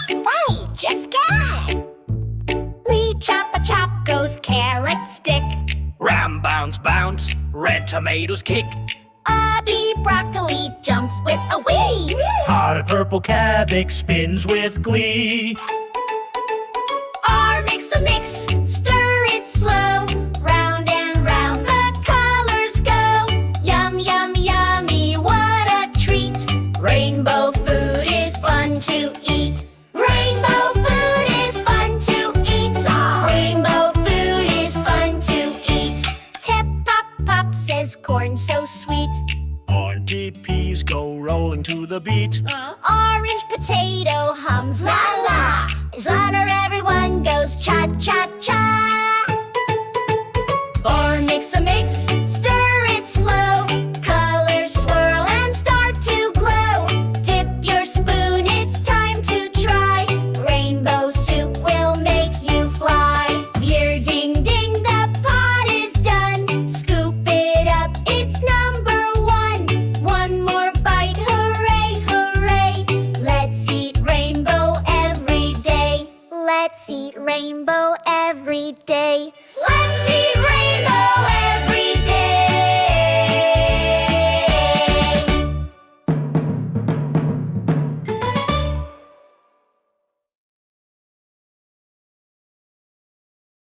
Fight, just get. Lee chop goes carrot stick. Ram bounce, bounce, red tomatoes kick. Abby broccoli jumps with a wee. Hot purple cabbage spins with glee. R mix a mix, stir it slow. Round and round the colors go. Yum, yum, yummy, what a treat. Rainbow food is fun to eat. Rainbow food is fun to eat. Rainbow food is fun to eat. Tip pop pop says corn so sweet. Auntie peas go rolling to the beat. Orange potato hums la la. As loud as everyone goes cha cha cha. Or mix a mix, stir it slow. Colors swirl and start to glow. Dip your spoon, it's time to try. Rainbow soup will make you fly. Veer ding ding, the pot is done. Scoop it up, it's number one. One more bite, hooray, hooray. Let's eat rainbow every day. Let's eat rainbow every day. Let's eat rainbow